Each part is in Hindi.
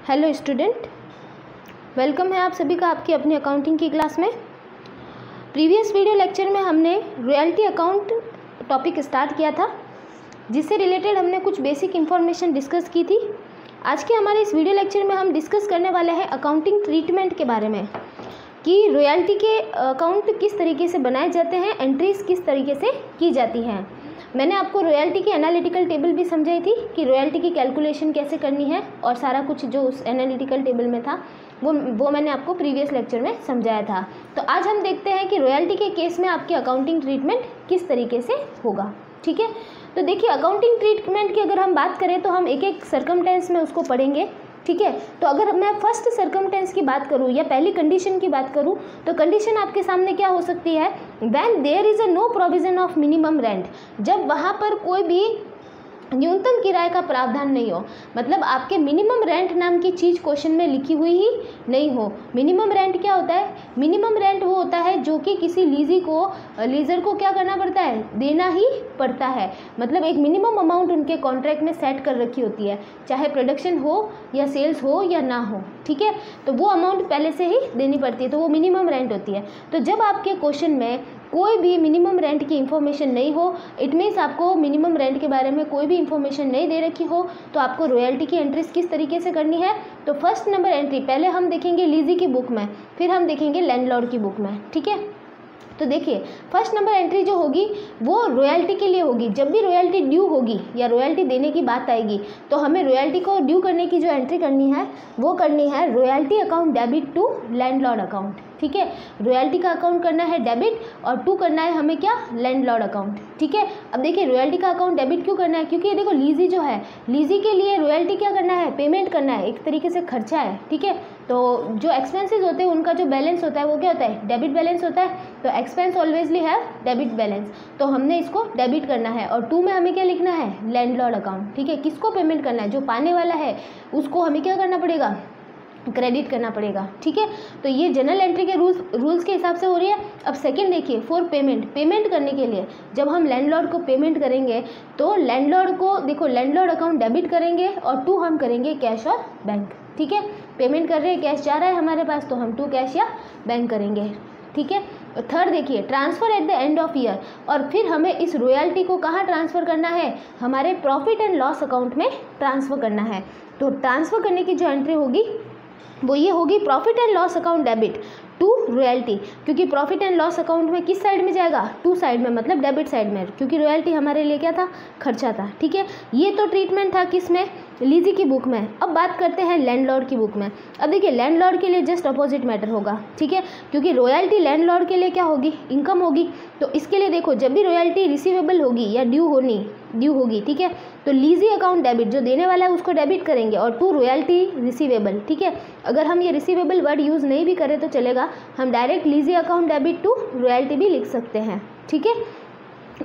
हेलो स्टूडेंट, वेलकम है आप सभी का आपकी अपनी अकाउंटिंग की क्लास में। प्रीवियस वीडियो लेक्चर में हमने रॉयल्टी अकाउंट टॉपिक स्टार्ट किया था, जिससे रिलेटेड हमने कुछ बेसिक इन्फॉर्मेशन डिस्कस की थी। आज के हमारे इस वीडियो लेक्चर में हम डिस्कस करने वाले हैं अकाउंटिंग ट्रीटमेंट के बारे में, कि रॉयल्टी के अकाउंट किस तरीके से बनाए जाते हैं, एंट्रीज किस तरीके से की जाती हैं। मैंने आपको रॉयल्टी की एनालिटिकल टेबल भी समझाई थी कि रॉयल्टी की कैलकुलेशन कैसे करनी है, और सारा कुछ जो उस एनालिटिकल टेबल में था वो मैंने आपको प्रीवियस लेक्चर में समझाया था। तो आज हम देखते हैं कि रॉयल्टी के केस में आपकी अकाउंटिंग ट्रीटमेंट किस तरीके से होगा। ठीक है, तो देखिए अकाउंटिंग ट्रीटमेंट की अगर हम बात करें तो हम एक एक सर्कमटेंस में उसको पढ़ेंगे। ठीक है, तो अगर मैं फर्स्ट सर्कमटेंस की बात करूं या पहली कंडीशन की बात करूं, तो कंडीशन आपके सामने क्या हो सकती है, when there is a no provision of minimum rent, जब वहाँ पर कोई भी न्यूनतम किराए का प्रावधान नहीं हो, मतलब आपके मिनिमम रेंट नाम की चीज़ क्वेश्चन में लिखी हुई ही नहीं हो। मिनिमम रेंट क्या होता है? मिनिमम रेंट वो होता है जो कि किसी लीजर को क्या करना पड़ता है, देना ही पड़ता है। मतलब एक मिनिमम अमाउंट उनके कॉन्ट्रैक्ट में सेट कर रखी होती है, चाहे प्रोडक्शन हो या सेल्स हो या ना हो। ठीक है, तो वो अमाउंट पहले से ही देनी पड़ती है, तो वो मिनिमम रेंट होती है। तो जब आपके क्वेश्चन में कोई भी मिनिमम रेंट की इन्फॉर्मेशन नहीं हो, इट मीन्स आपको मिनिमम रेंट के बारे में कोई भी इन्फॉर्मेशन नहीं दे रखी हो, तो आपको रॉयल्टी की एंट्रीज किस तरीके से करनी है। तो फर्स्ट नंबर एंट्री पहले हम देखेंगे लीजी की बुक में, फिर हम देखेंगे लैंडलॉर्ड की बुक में। ठीक है, तो देखिए फर्स्ट नंबर एंट्री जो होगी वो रॉयल्टी के लिए होगी। जब भी रॉयल्टी ड्यू होगी या रॉयल्टी देने की बात आएगी, तो हमें रॉयल्टी को ड्यू करने की जो एंट्री करनी है वो करनी है royalty account debit to landlord account. ठीक है, रॉयल्टी का अकाउंट करना है डेबिट और टू करना है हमें क्या, लैंडलॉर्ड अकाउंट। ठीक है, अब देखिए रॉयल्टी का अकाउंट डेबिट क्यों करना है, क्योंकि ये देखो लीजी जो है, लीजी के लिए रॉयल्टी क्या करना है, पेमेंट करना है, एक तरीके से खर्चा है। ठीक है, तो जो एक्सपेंसेस होते हैं उनका जो बैलेंस होता है वो क्या होता है, डेबिट बैलेंस होता है। तो एक्सपेंस ऑलवेजली हैव डेबिट बैलेंस, तो हमने इसको डेबिट करना है। और टू में हमें क्या लिखना है, लैंडलॉर्ड अकाउंट। ठीक है, किसको पेमेंट करना है, जो पाने वाला है उसको हमें क्या करना पड़ेगा, क्रेडिट करना पड़ेगा। ठीक है, तो ये जनरल एंट्री के रूल्स के हिसाब से हो रही है। अब सेकंड देखिए, फॉर पेमेंट करने के लिए जब हम लैंडलॉर्ड को पेमेंट करेंगे, तो लैंडलॉर्ड को देखो लैंडलॉर्ड अकाउंट डेबिट करेंगे और टू हम करेंगे कैश और बैंक। ठीक है, पेमेंट कर रहे हैं, कैश जा रहा है हमारे पास, तो हम टू कैश या बैंक करेंगे। ठीक है, थर्ड देखिए transfer at the end of year, और फिर हमें इस रॉयल्टी को कहाँ ट्रांसफ़र करना है, हमारे प्रॉफिट एंड लॉस अकाउंट में ट्रांसफ़र करना है। तो ट्रांसफ़र करने की जो एंट्री होगी वो ये होगी profit and loss account debit to royalty, क्योंकि प्रॉफिट एंड लॉस अकाउंट में किस साइड में जाएगा, टू साइड में, मतलब डेबिट साइड में, क्योंकि रॉयल्टी हमारे लिए क्या था, खर्चा था। ठीक है, ये तो ट्रीटमेंट था किस में, लीजी की बुक में। अब बात करते हैं लैंडलॉर्ड की बुक में। अब देखिए लैंडलॉर्ड के लिए जस्ट अपोजिट मैटर होगा। ठीक है, क्योंकि रॉयल्टी लैंडलॉर्ड के लिए क्या होगी, इनकम होगी। तो इसके लिए देखो जब भी रॉयल्टी रिसीवेबल होगी या ड्यू होगी, ठीक है, तो लीजी अकाउंट डेबिट, जो देने वाला है उसको डेबिट करेंगे, और टू रॉयल्टी रिसीवेबल। ठीक है, अगर हम ये रिसीवेबल वर्ड यूज़ नहीं भी करें तो चलेगा, हम direct lessee account debit to royalty भी लिख सकते हैं। ठीक है,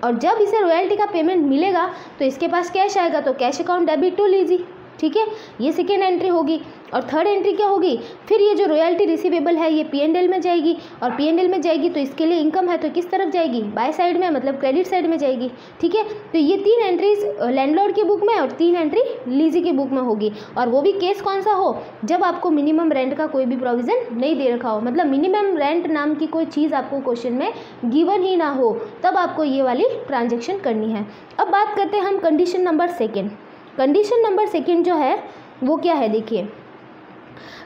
और जब इसे रॉयल्टी का पेमेंट मिलेगा तो इसके पास कैश आएगा, तो कैश अकाउंट डेबिट टू लीजी। ठीक है, ये सेकेंड एंट्री होगी। और थर्ड एंट्री क्या होगी, फिर ये जो रॉयल्टी रिसीवेबल है ये P&L में जाएगी, और P&L में जाएगी तो इसके लिए इनकम है तो किस तरफ जाएगी, बाय साइड में, मतलब क्रेडिट साइड में जाएगी। ठीक है, तो ये तीन एंट्रीज लैंडलॉर्ड की बुक में और तीन एंट्री लीजी की बुक में होगी। और वो भी केस कौन सा हो, जब आपको मिनिमम रेंट का कोई भी प्रोविज़न नहीं दे रखा हो, मतलब मिनिमम रेंट नाम की कोई चीज़ आपको क्वेश्चन में गिवन ही ना हो, तब आपको ये वाली ट्रांजेक्शन करनी है। अब बात करते हैं हम condition number second. Condition number second जो है वो क्या है, देखिए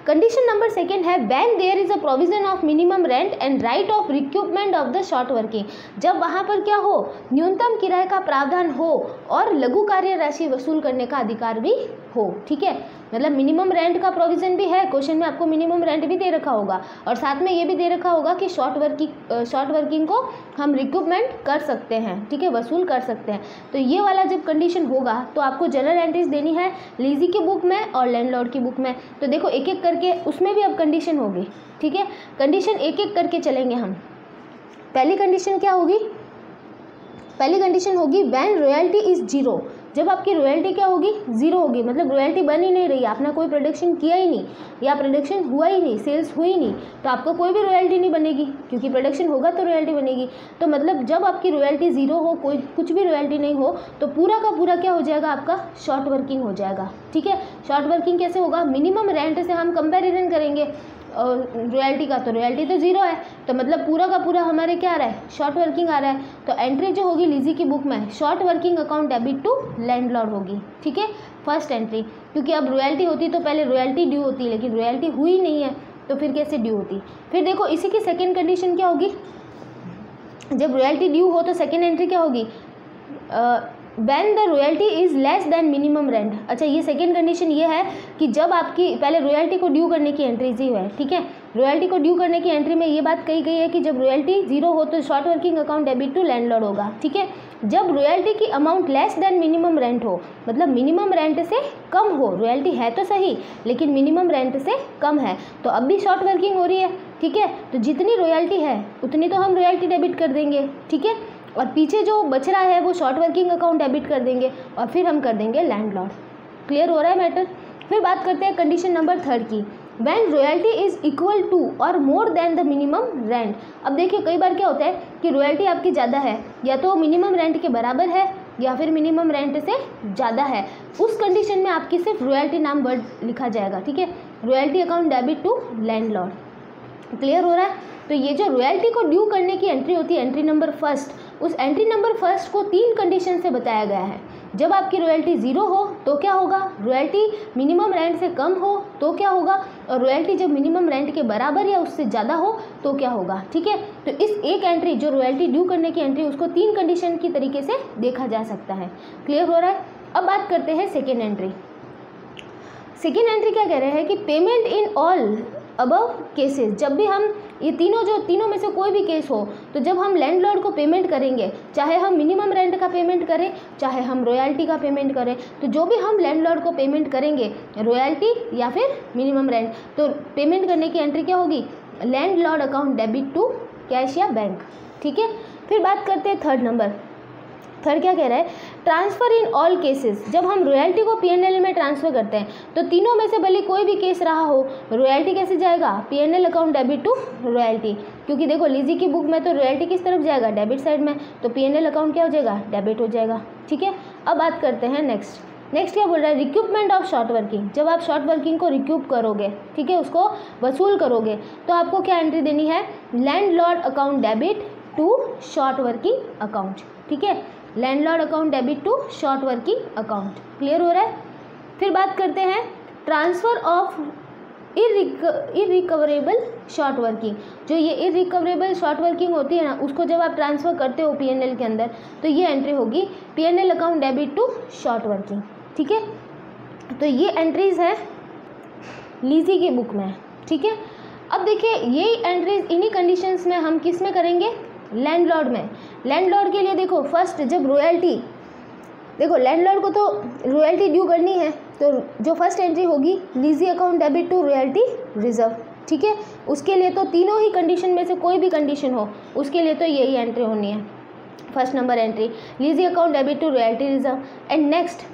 कंडीशन नंबर सेकेंड है when there is a provision of minimum rent and right of recoupment of the short working, जब वहाँ पर क्या हो, न्यूनतम किराए का प्रावधान हो और लघु कार्य राशि वसूल करने का अधिकार भी हो। ठीक है, मतलब मिनिमम रेंट का प्रोविजन भी है, क्वेश्चन में आपको मिनिमम रेंट भी दे रखा होगा, और साथ में ये भी दे रखा होगा कि शॉर्ट वर्किंग को हम रिक्यूपमेंट कर सकते हैं। ठीक है, वसूल कर सकते हैं। तो ये वाला जब कंडीशन होगा तो आपको जनरल एंट्रीज देनी है लीजी की बुक में और लैंडलॉर्ड की बुक में। तो देखो एक एक करके उसमें भी अब कंडीशन होगी। ठीक है, कंडीशन एक एक करके चलेंगे हम। पहली कंडीशन क्या होगी, पहली कंडीशन होगी व्हेन रॉयल्टी इज जीरो, जब आपकी रॉयल्टी क्या होगी, ज़ीरो होगी, मतलब रॉयल्टी बन ही नहीं रही, आपने कोई प्रोडक्शन किया ही नहीं या प्रोडक्शन हुआ ही नहीं, सेल्स हुई नहीं, तो आपको कोई भी रॉयल्टी नहीं बनेगी, क्योंकि प्रोडक्शन होगा तो रॉयल्टी बनेगी। तो मतलब जब आपकी रॉयल्टी ज़ीरो हो, कोई कुछ भी रॉयल्टी नहीं हो, तो पूरा का पूरा क्या हो जाएगा, आपका शॉर्ट वर्किंग हो जाएगा। ठीक है, शॉर्ट वर्किंग कैसे होगा, मिनिमम रेंट से हम कंपेरिजन करेंगे और रॉयल्टी का, तो रॉयल्टी तो ज़ीरो है, तो मतलब पूरा का पूरा हमारे क्या आ रहा है, शॉर्ट वर्किंग आ रहा है। तो एंट्री जो होगी लीजी की बुक में, short working account debit to landlord होगी। ठीक है, फर्स्ट एंट्री, क्योंकि अब रॉयल्टी होती तो पहले रॉयल्टी ड्यू होती, लेकिन रॉयल्टी हुई नहीं है तो फिर कैसे ड्यू होती। फिर देखो इसी की सेकेंड कंडीशन क्या होगी, जब रॉयल्टी ड्यू हो तो सेकेंड एंट्री क्या होगी, when the royalty is less than minimum rent. अच्छा, ये सेकेंड कंडीशन ये है कि जब आपकी पहले रॉयल्टी को ड्यू करने की एंट्रीज ही है। ठीक है, रॉयल्टी को ड्यू करने की एंट्री में ये बात कही गई है कि जब रॉयल्टी ज़ीरो हो तो short working account debit to landlord होगा। ठीक है, जब रॉयल्टी की amount less than minimum rent हो, मतलब मिनिमम रेंट से कम हो, रॉयल्टी है तो सही लेकिन मिनिमम रेंट से कम है, तो अब भी शॉर्ट वर्किंग हो रही है। ठीक है, तो जितनी रॉयल्टी है उतनी तो हम रॉयल्टी डेबिट कर देंगे। ठीक है, और पीछे जो बच रहा है वो शॉर्ट वर्किंग अकाउंट डेबिट कर देंगे और फिर हम कर देंगे लैंडलॉर्ड। क्लियर हो रहा है मैटर। फिर बात करते हैं कंडीशन नंबर थर्ड की, when royalty is equal to और more than the minimum rent. अब देखिए कई बार क्या होता है कि रॉयल्टी आपकी ज़्यादा है, या तो मिनिमम रेंट के बराबर है या फिर मिनिमम रेंट से ज़्यादा है, उस कंडीशन में आपकी सिर्फ रॉयल्टी नाम वर्ड लिखा जाएगा। ठीक है, royalty account debit to landlord. Clear हो रहा है। तो ये जो रॉयल्टी को ड्यू करने की एंट्री होती है, एंट्री नंबर फर्स्ट, उस एंट्री नंबर फर्स्ट को 3 कंडीशन से बताया गया है। जब आपकी रॉयल्टी ज़ीरो हो तो क्या होगा, रॉयल्टी मिनिमम रेंट से कम हो तो क्या होगा, और रॉयल्टी जब मिनिमम रेंट के बराबर या उससे ज़्यादा हो तो क्या होगा। ठीक है, तो इस एक एंट्री जो रॉयल्टी ड्यू करने की एंट्री, उसको 3 कंडीशन की तरीके से देखा जा सकता है। क्लियर हो रहा है। अब बात करते हैं सेकेंड एंट्री। सेकेंड एंट्री क्या कह रहे हैं कि payment in all above cases, जब भी हम ये तीनों में से कोई भी केस हो, तो जब हम लैंडलॉर्ड को पेमेंट करेंगे, चाहे हम मिनिमम रेंट का पेमेंट करें चाहे हम रॉयल्टी का पेमेंट करें, तो जो भी हम लैंडलॉर्ड को पेमेंट करेंगे, रॉयल्टी या फिर मिनिमम रेंट, तो पेमेंट करने की एंट्री क्या होगी, landlord account debit to cash या बैंक। ठीक है, फिर बात करते हैं थर्ड नंबर। थर्ड क्या कह रहा है, ट्रांसफ़र इन ऑल केसेस, जब हम रॉयल्टी को पीएनएल में ट्रांसफ़र करते हैं, तो तीनों में से भले कोई भी केस रहा हो, रॉयल्टी कैसे जाएगा, PNL account debit to royalty, क्योंकि देखो लीजी की बुक में तो रॉयल्टी किस तरफ जाएगा, डेबिट साइड में, तो पीएनएल अकाउंट क्या हो जाएगा, डेबिट हो जाएगा। ठीक है, अब बात करते हैं नेक्स्ट क्या बोल रहा है, रिक्यूपमेंट ऑफ शॉर्ट वर्किंग, जब आप शॉर्ट वर्किंग को रिक्यूप करोगे, ठीक है, उसको वसूल करोगे, तो आपको क्या एंट्री देनी है, landlord account debit to short working account. ठीक है, landlord account debit to short working account. Clear हो रहा है। फिर बात करते हैं transfer of irrecoverable short working, जो ये इरिकवरेबल शॉर्ट वर्किंग होती है ना, उसको जब आप ट्रांसफ़र करते हो पीएनएल के अंदर, तो ये एंट्री होगी PNL account debit to short working. ठीक है, तो ये एंट्रीज है लीजी की बुक में। ठीक है, अब देखिए यही एंट्रीज इन्हीं कंडीशंस में हम किस में करेंगे, लैंडलॉर्ड में। लैंडलॉर्ड के लिए देखो फर्स्ट, जब रॉयल्टी, देखो लैंडलॉर्ड को तो रॉयल्टी ड्यू करनी है, तो जो फर्स्ट एंट्री होगी lessee account debit to royalty reserve. ठीक है, उसके लिए तो तीनों ही कंडीशन में से कोई भी कंडीशन हो, उसके लिए तो यही एंट्री होनी है, first number entry, lessee account debit to royalty reserve. And next,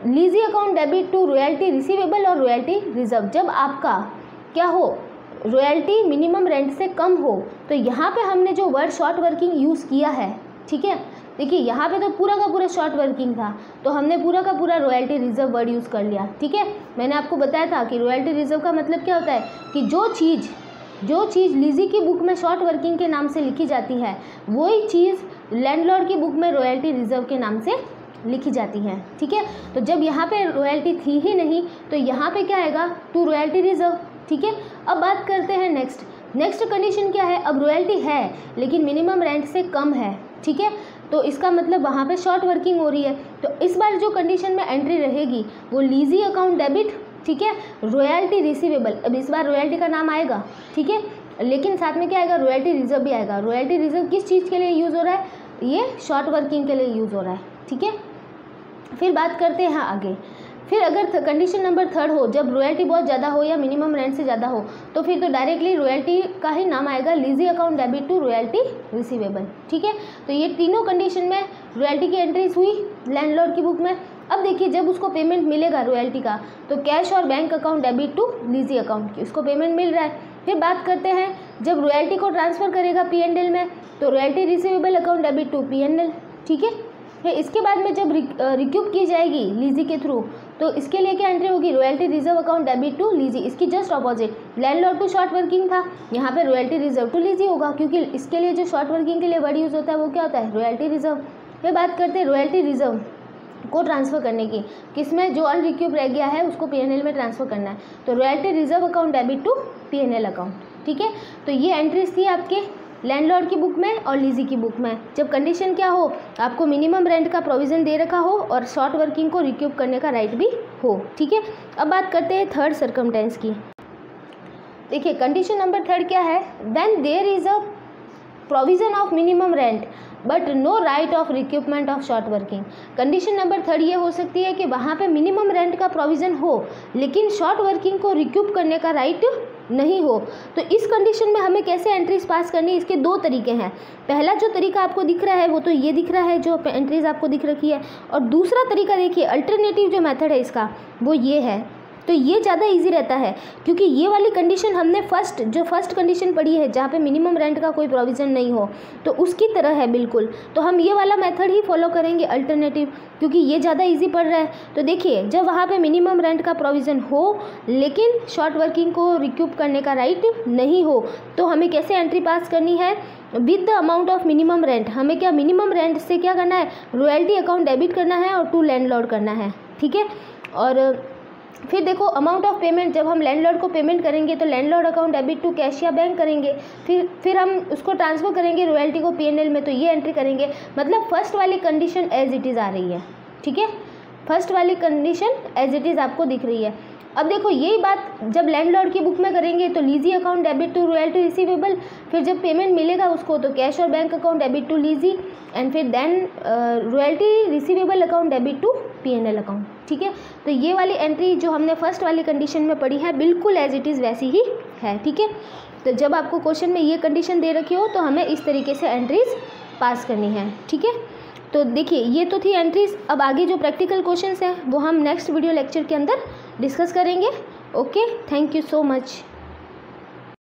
lessee account debit to royalty receivable और रॉयल्टी रिजर्व, जब आपका क्या हो, रॉयल्टी मिनिमम रेंट से कम हो, तो यहाँ पे हमने जो वर्ड शॉर्ट वर्किंग यूज़ किया है, ठीक है, देखिए यहाँ पे तो पूरा का पूरा शॉर्ट वर्किंग था, तो हमने पूरा का पूरा रॉयल्टी रिजर्व वर्ड यूज़ कर लिया। ठीक है, मैंने आपको बताया था कि रॉयल्टी रिजर्व का मतलब क्या होता है कि जो चीज़ लीजी की बुक में शॉर्ट वर्किंग के नाम से लिखी जाती है, वही चीज़ लैंडलॉर्ड की बुक में रॉयल्टी रिजर्व के नाम से लिखी जाती है। ठीक है, तो जब यहाँ पे रॉयल्टी थी ही नहीं, तो यहाँ पे क्या आएगा, टू रॉयल्टी रिजर्व। ठीक है, अब बात करते हैं नेक्स्ट कंडीशन क्या है, अब रॉयल्टी है लेकिन मिनिमम रेंट से कम है। ठीक है, तो इसका मतलब वहाँ पे शॉर्ट वर्किंग हो रही है, तो इस बार जो कंडीशन में एंट्री रहेगी वो लीजी अकाउंट डेबिट, ठीक है, रॉयल्टी रिसीवेबल, अब इस बार रॉयल्टी का नाम आएगा, ठीक है, लेकिन साथ में क्या आएगा, रॉयल्टी रिजर्व भी आएगा। रॉयल्टी रिजर्व किस चीज़ के लिए यूज़ हो रहा है, ये शॉर्ट वर्किंग के लिए यूज़ हो रहा है। ठीक है, फिर बात करते हैं आगे। फिर अगर कंडीशन नंबर थर्ड हो, जब रॉयल्टी बहुत ज़्यादा हो या मिनिमम रेंट से ज़्यादा हो, तो फिर तो डायरेक्टली रॉयल्टी का ही नाम आएगा, lessee account debit to royalty receivable. ठीक है, तो ये तीनों कंडीशन में रॉयल्टी की एंट्रीज हुई लैंडलॉर्ड की बुक में। अब देखिए जब उसको पेमेंट मिलेगा रॉयल्टी का तो कैश और bank account debit to lessee account की उसको पेमेंट मिल रहा है। फिर बात करते हैं जब रॉयल्टी को ट्रांसफ़र करेगा P&L में तो royalty receivable account debit to P&L, ठीक है। फिर इसके बाद में जब रिक्यूब की जाएगी लीजी के थ्रू तो इसके लिए क्या एंट्री होगी, royalty reserve account debit to lessee. इसकी just opposite landlord to short working था, यहाँ पे रॉयल्टी रिजर्व टू लीजी होगा क्योंकि इसके लिए जो शॉर्ट वर्किंग के लिए वर्ड यूज़ होता है वो क्या होता है, रॉयल्टी रिजर्व। फिर बात करते हैं रॉयल्टी रिजर्व को ट्रांसफ़र करने की, किसमें जो अनरिक्यूब रह गया है उसको P&L में ट्रांसफ़र करना है तो royalty reserve account debit to P&L account, ठीक है। तो ये एंट्रीज थी आपके लैंडलॉर्ड की बुक में और लीजी की बुक में। जब कंडीशन क्या हो, आपको मिनिमम रेंट का प्रोविज़न दे रखा हो और शॉर्ट वर्किंग को रिक्यूब करने का राइट भी हो, ठीक है। अब बात करते हैं थर्ड सर्कमटेंस की। देखिए कंडीशन नंबर थर्ड क्या है, when there is a provision of minimum rent but no right of recoupment of short working. Condition number third ये हो सकती है कि वहाँ पे मिनिमम रेंट का प्रोविज़न हो लेकिन शॉर्ट वर्किंग को रिक्यूप करने का राइट नहीं हो। तो इस कंडीशन में हमें कैसे एंट्रीज पास करनी है, इसके दो तरीके हैं। पहला जो तरीका आपको दिख रहा है वो तो ये दिख रहा है जो एंट्रीज आपको दिख रखी है, और दूसरा तरीका देखिए अल्टरनेटिव जो मेथड है इसका वो ये है। तो ये ज़्यादा इजी रहता है क्योंकि ये वाली कंडीशन हमने फर्स्ट कंडीशन पढ़ी है जहाँ पे मिनिमम रेंट का कोई प्रोविज़न नहीं हो तो उसकी तरह है बिल्कुल। तो हम ये वाला मेथड ही फॉलो करेंगे अल्टरनेटिव, क्योंकि ये ज़्यादा इजी पड़ रहा है। तो देखिए जब वहाँ पे मिनिमम रेंट का प्रोविज़न हो लेकिन शॉर्ट वर्किंग को रिक्यूप करने का राइट नहीं हो तो हमें कैसे एंट्री पास करनी है, with the amount of minimum rent. हमें क्या मिनिमम रेंट से क्या करना है, रॉयल्टी अकाउंट डेबिट करना है और टू लैंडलॉर्ड करना है, ठीक है। और फिर देखो अमाउंट ऑफ पेमेंट, जब हम लैंडलॉर्ड को पेमेंट करेंगे तो landlord account debit to cash या बैंक करेंगे, फिर हम उसको ट्रांसफ़र करेंगे रॉयल्टी को P&L में, तो ये एंट्री करेंगे। मतलब फर्स्ट वाली कंडीशन एज इट इज़ आ रही है, ठीक है। फर्स्ट वाली कंडीशन एज इट इज़ आपको दिख रही है। अब देखो यही बात जब लैंडलॉर्ड की बुक में करेंगे तो lessee account debit to royalty receivable, फिर जब पेमेंट मिलेगा उसको तो कैश और bank account debit to lessee, and फिर then royalty receivable account debit to P&L account, ठीक है। तो ये वाली एंट्री जो हमने फर्स्ट वाली कंडीशन में पढ़ी है बिल्कुल एज इट इज़ वैसी ही है, ठीक है। तो जब आपको क्वेश्चन में ये कंडीशन दे रखी हो तो हमें इस तरीके से एंट्रीज पास करनी है, ठीक है। तो देखिए ये तो थी एंट्रीज। अब आगे जो प्रैक्टिकल क्वेश्चंस हैं वो हम नेक्स्ट वीडियो लेक्चर के अंदर डिस्कस करेंगे। Okay, thank you so much.